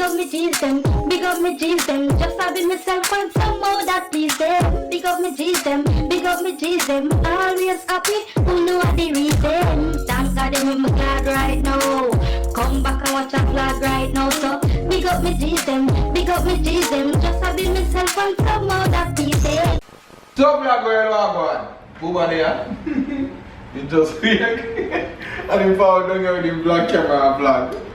up me G's them, big up me G's them. Just having myself and some more that please them. Big up me G's them, big up me G's them. Always happy, who know what the reason. Thank God them with my glad right now. Come back and watch a vlog right now. So big up me G's them, big up me G's them. Just having myself and some more that please them. So vlog where you are going? Who are there? You just weak. And you found down here with the vlog camera and vlog.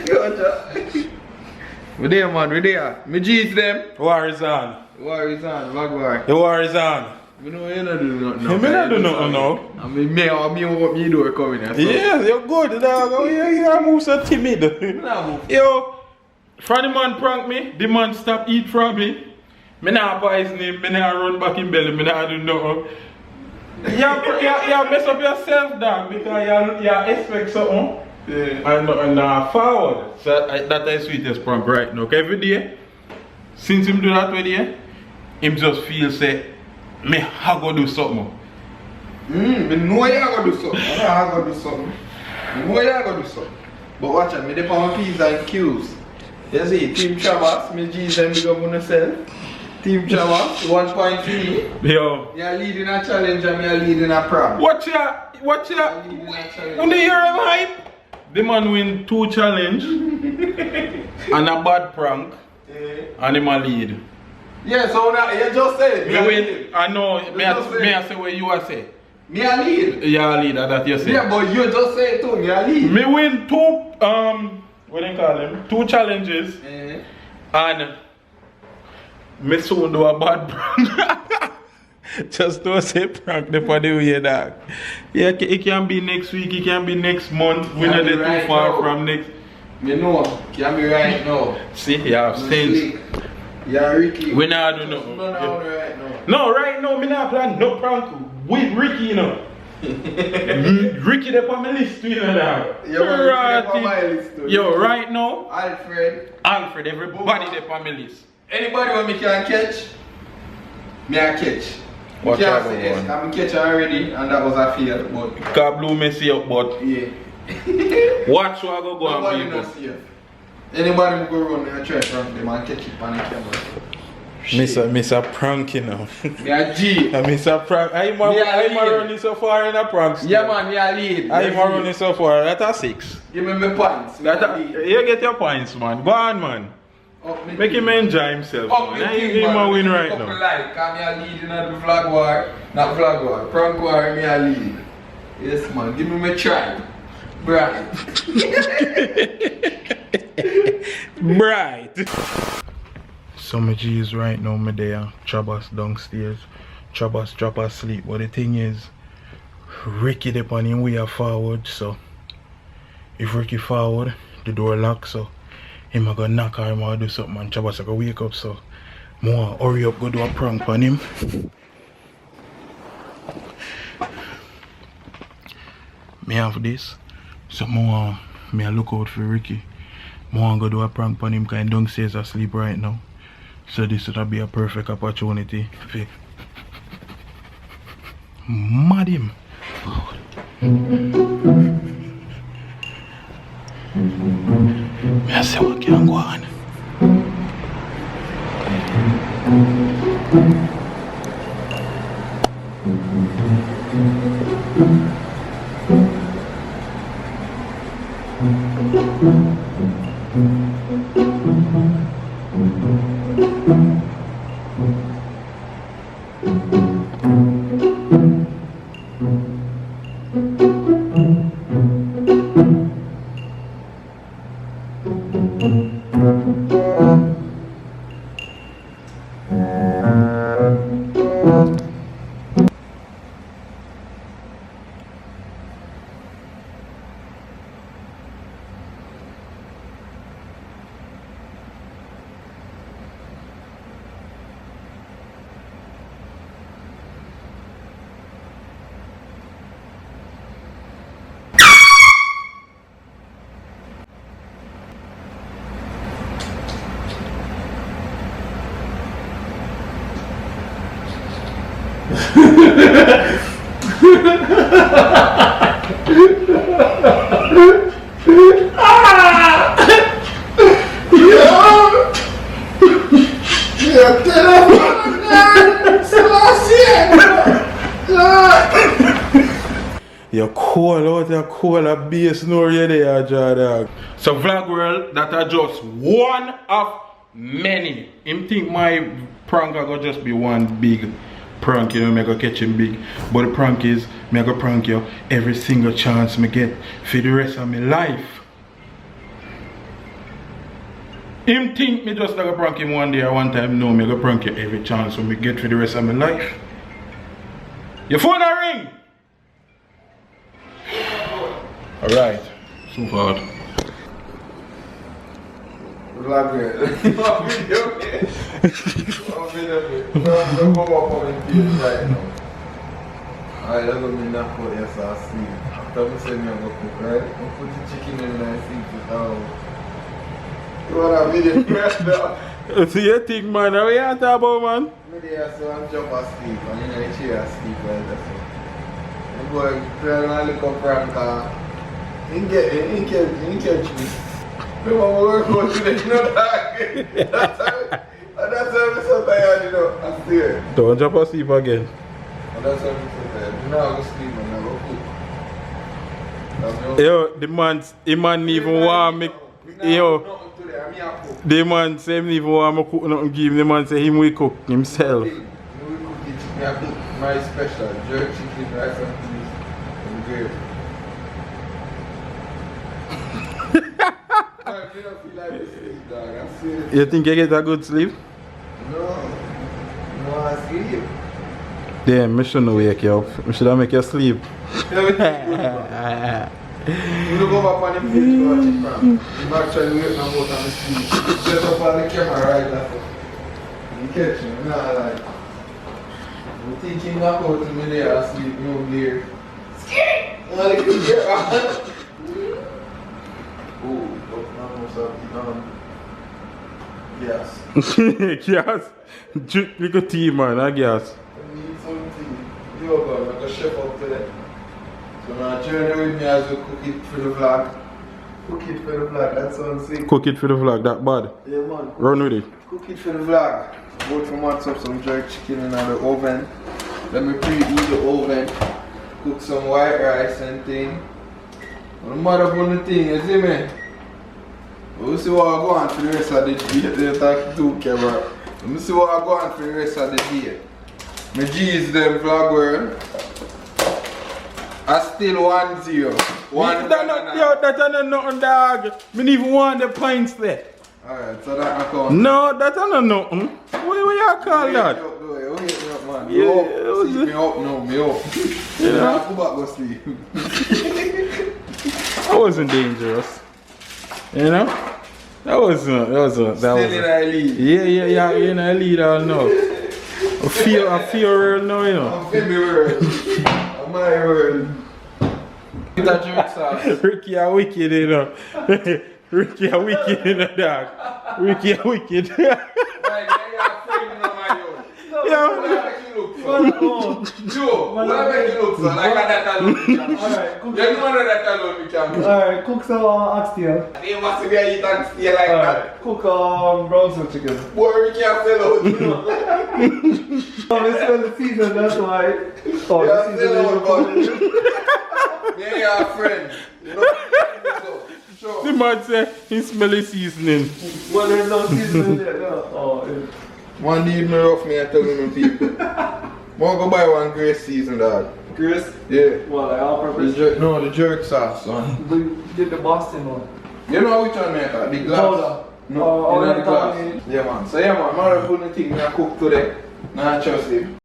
Gotcha. We there, man, we there. Me G's them. War is on. War is on, vlog war. The war is on. You know you don't do nothing now. You may not do nothing now. I mean, me what me do coming here. So. Yes, you're good, dog. Oh, you move so timid. Yo, from the man prank me, the man stop eat from me. Me not poison him, me not run back in belly, me not do nothing. You mess up yourself, dog, because you expect something. Yeah. And forward. So that's the sweetest prank right now. Every day, since him do that way there, him just feel say, me I go do something. Me know you go do something. I know I go do something. Me know you go do something. But watch out, me dey on my P's and Q's. You see, Team Chavas, me G's and big up on yourself. Team Chavas, 1 point for me. Yo. You're leading a challenge and me are leading a prank. Watch ya. When you hear him hype, the man win 2 challenge and a bad prank and him a lead. Yeah, so now you just said me win. I know. Me I say what you are say. Me a lead. Yeah, lead. That you say. Yeah, but you just say it too. Me a lead. Me win 2 what do you call them? 2 challenges and me soon do a bad prank. Just don't say prank the for the way, dog. Yeah, it can be next week, it can be next month. We're not too far from next. You know, can be right now. See, you have sense. Yeah, Ricky. We not do nothing. Right now. No, right now, me not plan no prank with Ricky, you know. Ricky the on my list, you know that. Yo, right now, Alfred, everybody the on my list. Anybody when me can catch, me I catch. Watch can't out, say yes, I'm catching already, and that was a fail. But car blew messy up, but yeah. Watch what I go and people. Safe. Anybody who go run, I try prank them and catch it on the camera. Mr. Prank, you know. Me a G. Mr. Prank. I'm running so far in a prank. Yeah, man, me a lead. I'm running so far. That's a 6. Give me my points. You get your points, man. Go on, man. Make him enjoy himself. He's my win right now. Like, I'm a lead in the vlog war. Not vlog war. Prank war, me a lead. Yes, man. Give me my try. Bright. Bright. So my G's right now, me there. Chabas downstairs. Chabas drop asleep. But the thing is, Ricky the on him way forward. So if Ricky forward, the door locked. So him a go knock or him a do something and Chabas a go wake up. So more hurry up, go do a prank on him. Me have this. So more me a look out for Ricky. More go do a prank on him because he downstairs asleep right now. So this would be a perfect opportunity for mad him. I say what can go on. Cool out a cool a bass snore you there, dog. So Vlog World, that are just one of many. Him think my prank are gonna just be one big prank, you know, me go catch him big. But the prank is, me go prank you every single chance me get for the rest of my life. Him think me just like a prank him one day or one time. No, me go prank you every chance when me get for the rest of my life. Your phone a ring! Alright, so far. Vlog World. Don't go up on the page right now. Alright, that's gonna be enough for yes, I'll see. After me say me I'm gonna cook, right? I'll put the chicken in and see it out. You want a video right now? So you think, man, what you talking about, man? Maybe I saw him jump asleep and in the chair asleep like that. The boy trying to look up from car. He catch me. Me want to work out today, you know that? That's why I'm so tired, you know. I swear. Don't jump asleep again. And that's why I'm so tired. You know I go sleep and I go cook. Yo, the man even want me. Yo, the man say him even want me cook nothing give him. The man say him will cook himself. We cook the chicken. I cook my special jerk chicken, rice and peas and gravy. I don't feel like this sleep, dog. I'm serious. You think you get a good sleep? No, I sleep. Damn, I shouldn't wake you up. I should make you sleep. You look over on the page to watch it from. You actually wake me up out of the sleep. Set up on the camera right after. You catch me, nah, like. You thinking about me there asleep, you know, there. Well, you can get on. Oh, but now most of the gas. Gas? Drink little tea, man, I gas. I need something. Yo, God, I'm a chef up today. So now journey with me as we cook it for the vlog. Cook it for the vlog, that sounds sick. Cook it for the vlog, that bad. Yeah, man. Run with it. Cook it for the vlog. Both from what's up some jerk chicken in the oven. Let me preheat the oven. Cook some white rice and thing. I'm mad up on the thing, you see me? We'll see what I go on for the rest of the day. They talk to camera. Let me see what I go on for the rest of the day. My G's them Vlog World. I still 1-0. One. That ain't nothing, dog. Me don't even want the points there. Alright, so that account. No, that ain't nothing. What you call that? Wake me up, man. Yeah, Me up now, me up. You know? Go back, go sleep. That wasn't dangerous. You know? That wasn't. Still in a lead. Yeah, you're in a lead all now. I feel real now, you know. I'm feeling world. I'm my world. It's a jerk sauce. Ricky are wicked, you know. Ricky are wicked, you know, dog. Ricky are wicked. Like, you're afraid of my own. Yeah. What make you look for? Joe, what make you look for? Like that alone we can. Alright, cook. You know that alone we can. Alright, cook some oxtail. They must be eat and stay like that. Alright, cook brown soup chicken. Boy, we can't sell out. You know. Oh, this is the season, that's why. Oh, Yeah, the sell out, season but they are friends. You know? Sure. The man say he smell the seasoning. well, there's no season yet, no. Oh, yeah. One need me rough me and tell me people. Wanna go buy one Grace season, dog. Chris? Yeah. Well, like all purpose? The jerk sauce, son. We did the Boston one. You know which one, man? The glass. Powder. No, Oh, you know the yeah, glass. yeah. Yeah, man. So, yeah, man. I'm not putting the thing I cook today. Nah, trust him.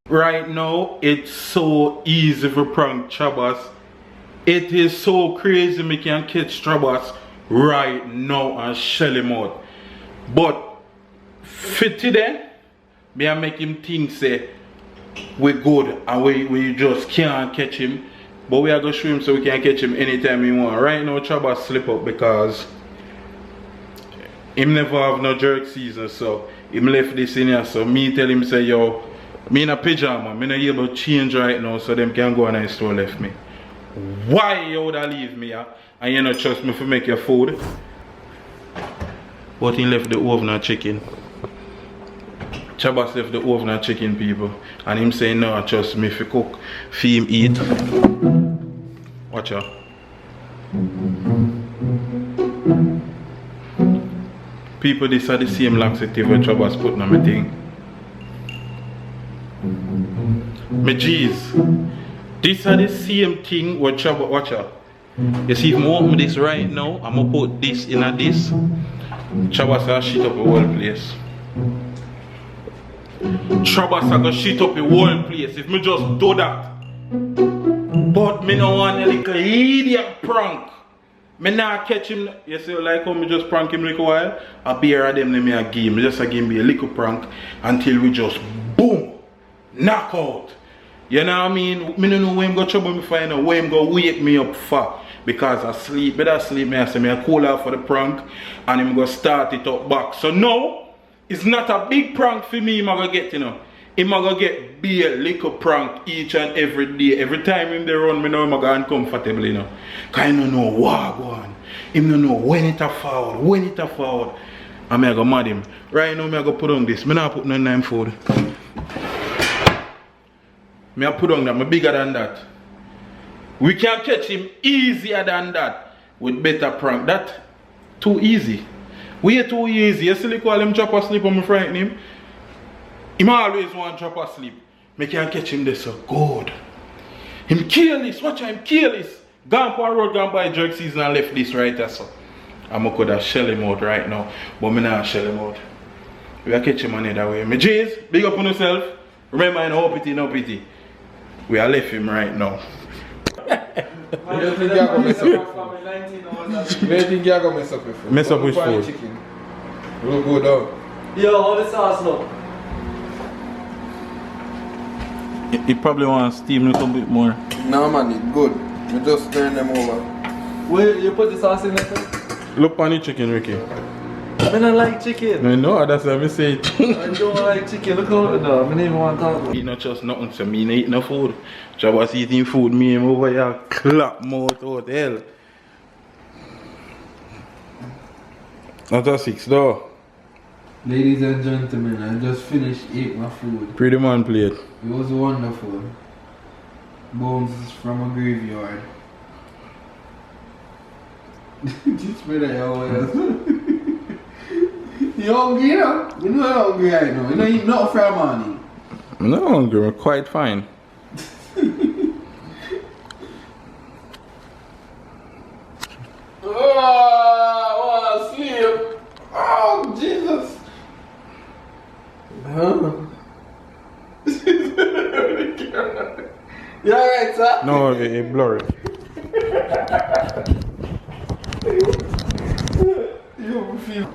Right now, it's so easy for prank Chabas. It is so crazy me can catch Chabas right now and shell him out. But for today, me I make him think say we good and we just can't catch him. But we are gonna show him so we can catch him anytime we want. Right now, Chabas slip up because him never have no jerk season, so him left this in here. So me tell him say, yo, me in a pajama, me not able to change right now so them can go and the store left me. Why you woulda leave me here and you not trust me to make your food? But he left the oven and chicken. Chabas left the oven and chicken, people. And him saying no, trust me if you cook, for him eat. Watch out. People, this are the same laxative when Chabas put on my thing. Me jeez, these are the same thing with Chabas. Watch out. You see, if I open this right now, I'm gonna put this in a this. Chabas will shit up the whole place. Chabas are gonna shit up the whole place if me just do that. But me no want a little idiot prank. Me not catch him. You see, like how me just prank him like a while. A beer of them me a give. Me just a give me a little prank until we just boom, knock out. You know what I mean? Me don't know where I'm going to trouble me for, you know, where I'm going to wake me up for. Because I sleep, better sleep, me I say me I cool off for the prank and I'm going to start it up back. So no, it's not a big prank for me, I'm going to get, you know. I'm going to get be a little prank each and every day. Every time him they run, me know I'm going to uncomfortable, you know. Because I don't know what go on. I don't know when it a forward, when it a forward. And I go mad him. Right now, I go put on this. I not put no name food. I put on that, I'm bigger than that. We can catch him easier than that with better prank. That too easy. Way too easy. You see, call him drop asleep and me frighten him. Him always want drop asleep. Me can catch him there so good. Him careless, watch him careless. Gone for a road, gone by drug season and left this right there so. I'm could have shell him out right now, but me not shell him out. We are catch him another way. Me Jays, big up on yourself. Remember, no pity, no pity. We are left him right now. I don't think you're going to mess up with food. I think you're going to mess up with food. Mess up with food. Chicken. We'll go down. Yo, all the sauce now. He probably want to steam a little bit more. No man, it's good. You just turn them over. Wait, you put the sauce in there? Look on the chicken, Ricky. I don't like chicken. No, that's what I say. I don't like chicken. Look how no, I don't even want to talk about it. Eat not just nothing, so me not eat no food. Chabas eating food, me him over here clap mouth out hell. Not a 6 though. Ladies and gentlemen, I just finished eating my food. Pretty man plate. It was wonderful. Bones from a graveyard. This better your You hungry, you know? You know how hungry I know. You know you eat nothing for a morning. I'm not hungry, I'm quite fine. Oh, I want to sleep. Oh, Jesus. Huh? You alright, sir? No, it blurry. You feel.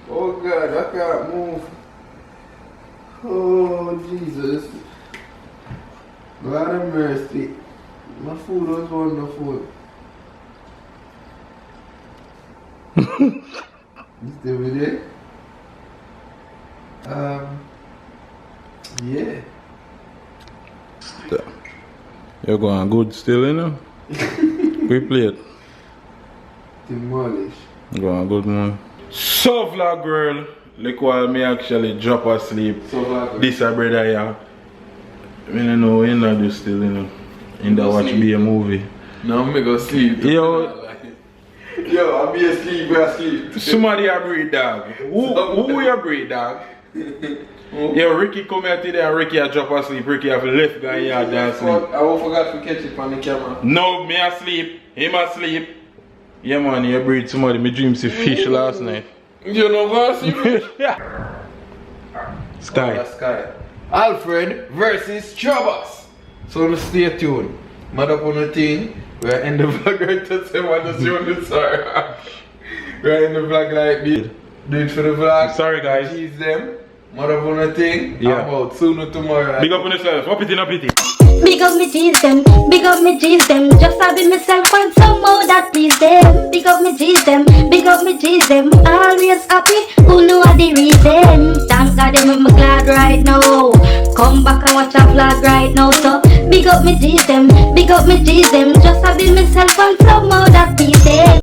Oh God, I can't move. Oh Jesus. God have mercy. My food was wonderful. You still with it? Yeah. You're going good still, you know? We play it. Demolish. Going good, man. So vlog girl, look while me actually drop asleep. So vlog. This a brother here. I don't know what you do still, you know. In the watch be a movie. No, I'm gonna go sleep. Yo, I'll be asleep, go asleep. somebody a breed dog. Who you breed dog? Yo, Ricky come here today and Ricky a drop asleep. Ricky have left guy here and sleep. I will forgot to catch it on the camera. No, me asleep. Him asleep. Yeah man, you breed somebody. Me dream see fish last night. You know what? Sky. Sky. Alfred versus Trabas. So stay tuned. Mad up on the thing. We're in the vlog right to say what the show is. We're in the vlog like this. Do it for the vlog. Sorry guys. Tease them. Mad up on the thing. Yeah. About sooner tomorrow. Big up on yourself. Up it in, up it in. Big up me G's them, big up me G's them. Just having myself find some more that please them. Big up me G's them, big up me G's them. Always happy, who know the reason. Thank God them, I'm glad right now. Come back and watch a vlog right now. So big up me G's them, big up me G's them. Just having myself find some more that please them.